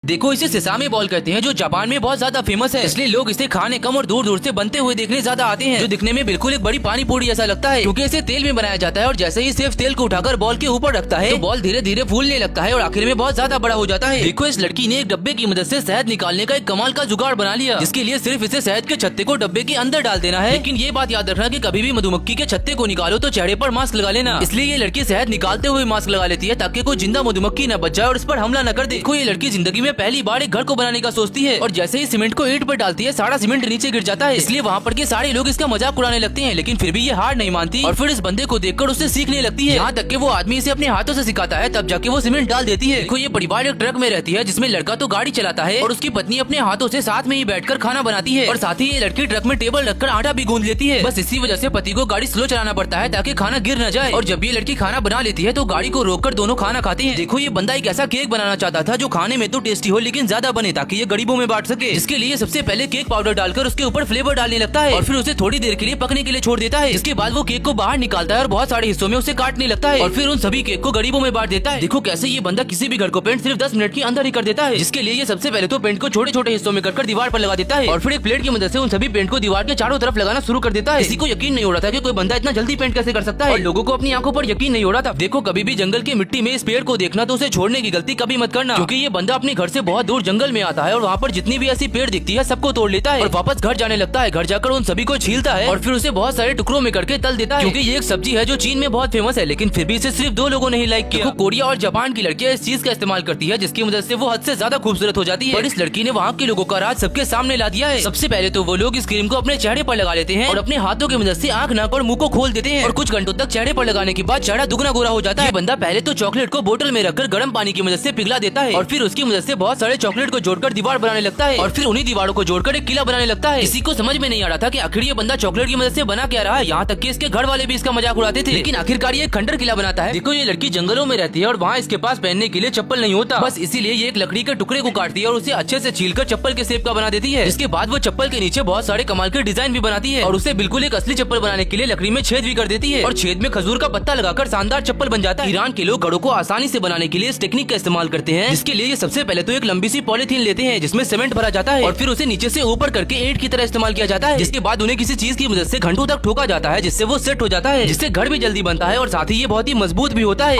देखो इसे सेसामे बॉल कहते हैं जो जापान में बहुत ज्यादा फेमस है, इसलिए लोग इसे खाने कम और दूर दूर से बनते हुए देखने ज्यादा आते हैं, जो दिखने में बिल्कुल एक बड़ी पानी पूरी जैसा लगता है, क्योंकि इसे तेल में बनाया जाता है और जैसे ही सिर्फ तेल को उठाकर बॉल के ऊपर रखता है तो बॉल धीरे धीरे फूलने लगता है और आखिर में बहुत ज्यादा बड़ा हो जाता है। देखो इस लड़की ने एक डब्बे की मदद से शहद निकालने का एक कमाल का जुगाड़ बना लिया, जिसके लिए सिर्फ इसे शहद के छत्ते को डब्बे के अंदर डाल देना है। लेकिन ये बात याद रखना कि कभी भी मधुमक्खी के छत्ते को निकालो तो चेहरे पर मास्क लगा लेना, इसलिए ये लड़की शहद निकालते हुए मास्क लगा लेती है ताकि कोई जिंदा मधुमक्खी न बच जाए और इस पर हमला न कर दे। देखो ये लड़की जिंदगी में पहली बार एक घर को बनाने का सोचती है और जैसे ही सीमेंट को ईंट पर डालती है सारा सीमेंट नीचे गिर जाता है, इसलिए वहाँ पर के सारे लोग इसका मजाक उड़ाने लगते हैं। लेकिन फिर भी ये हार नहीं मानती और फिर इस बंदे को देखकर उससे सीखने लगती है, यहाँ तक कि वो आदमी इसे अपने हाथों से सिखाता है, तब जाके वो सीमेंट डाल देती है। देखो ये परिवार एक ट्रक में रहती है जिसमें लड़का तो गाड़ी चलाता है और उसकी पत्नी अपने हाथों से साथ में ही बैठकर खाना बनाती है और साथ ही ये लड़की ट्रक में टेबल रखकर आटा भी गूंद लेती है। बस इसी वजह से पति को गाड़ी स्लो चलाना पड़ता है ताकि खाना गिर न जाए, और जब ये लड़की खाना बना लेती है तो गाड़ी को रोककर दोनों खाना खाते हैं। देखो ये बंदा एक ऐसा केक बनाना चाहता था जो खाने में तो टेस्टी हो लेकिन ज्यादा बने ताकि ये गरीबों में बांट सके, जिसके लिए सबसे पहले केक पाउडर डालकर उसके ऊपर फ्लेवर डालने लगता है और फिर उसे थोड़ी देर के लिए पकने के लिए छोड़ देता है। इसके बाद वो केक को बाहर निकालता है और बहुत सारे हिस्सों में उसे काटने लगता है और फिर उन सभी केक को गरीबों में बांट देता है। देखो कैसे ये बंदा किसी भी घर को पेंट सिर्फ 10 मिनट के अंदर ही कर देता है, जिसके लिए ये सबसे पहले तो पेंट को छोटे छोटे हिस्सों में कर दीवार पर लगा देता है और फिर एक प्लेट की मदद से उन सभी पेंट को दीवार के चारों तरफ लगाना शुरू कर देता है। किसी को यकीन नहीं हो रहा था कि कोई बंदा इतना जल्दी पेंट कैसे कर सकता है और लोगों को अपनी आंखों पर यकीन नहीं हो रहा था। देखो कभी भी जंगल की मिट्टी में इस पेड़ को देखना तो उसे छोड़ने की गलती कभी मत करना, क्योंकि ये बंदा अपने घर से बहुत दूर जंगल में आता है और वहाँ पर जितनी भी ऐसी पेड़ दिखती है सबको तोड़ लेता है और वापस घर जाने लगता है। घर जाकर उन सभी को छीलता है और फिर उसे बहुत सारे टुकड़ों में करके तल देता है, क्योंकि ये एक सब्जी है जो चीन में बहुत फेमस है, लेकिन फिर भी इसे सिर्फ 2 लोगों ने ही लाइक किया। कोरिया और जापान की लड़कियां इस चीज का इस्तेमाल करती है जिसकी मदद से वो हद से ज्यादा खूबसूरत हो जाती है, और इस लड़की ने वहाँ के लोगों का राज सबके सामने ला दिया है। सबसे पहले तो वो लोग इस क्रीम को अपने चेहरे पर लगा लेते हैं और अपने हाथों की मदद से आंख नाक और मुंह को खोल देते हैं और कुछ घंटों तक चेहरे पर लगाने के बाद चेहरा दुगना गोरा हो जाता है। बंदा पहले तो चॉकलेट को बोतल में रखकर गर्म पानी की मदद से पिघला देता है और फिर उसकी मदद से बहुत सारे चॉकलेट को जोड़कर दीवार बनाने लगता है और फिर उन्हीं दीवारों को जोड़कर एक किला बनाने लगता है। किसी को समझ में नहीं आ रहा था कि आखिर ये बंदा चॉकलेट की मदद से बना क्या रहा है, यहाँ तक कि इसके घर वाले भी इसका मजाक उड़ाते थे, लेकिन आखिरकार ये खंडर किला बनाता है। देखो ये लड़की जंगलों में रहती है और वहाँ इसके पास पहनने के लिए चप्पल नहीं होता, बस इसीलिए ये एक लकड़ी के टुकड़े को काटती है और उसे अच्छे से छीलकर चप्पल के शेप का बना देती है। इसके बाद वो चप्पल के नीचे बहुत सारे कमाल के डिजाइन भी बनाती है और उसे बिल्कुल एक असली चप्पल बनाने के लिए लकड़ी में छेद भी कर देती है और छेद में खजूर का पत्ता लगाकर शानदार चप्पल बन जाता है। ईरान के लोग घड़ों को आसानी से बनाने के लिए इस टेक्निक का इस्तेमाल करते हैं, जिसके लिए सबसे पहले तो एक लंबी सी पॉलीथीन लेते हैं जिसमें सीमेंट भरा जाता है और फिर उसे नीचे से ऊपर करके ईंट की तरह इस्तेमाल किया जाता है, जिसके बाद उन्हें किसी चीज की मदद से घंटों तक ठोका जाता है जिससे वो सेट हो जाता है, जिससे घर भी जल्दी बनता है और साथ ही ये बहुत ही मजबूत भी होता है।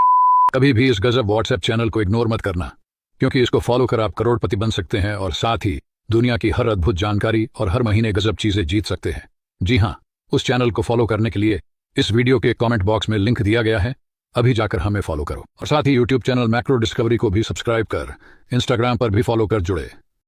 कभी भी इस गजब व्हाट्सएप चैनल को इग्नोर मत करना, क्योंकि इसको फॉलो कर आप करोड़पति बन सकते हैं और साथ ही दुनिया की हर अद्भुत जानकारी और हर महीने गजब चीजें जीत सकते हैं। जी हाँ, उस चैनल को फॉलो करने के लिए इस वीडियो के कमेंट बॉक्स में लिंक दिया गया है, अभी जाकर हमें फॉलो करो और साथ ही यूट्यूब चैनल मैक्रो डिस्कवरी को भी सब्सक्राइब कर इंस्टाग्राम पर भी फॉलो कर जुड़े।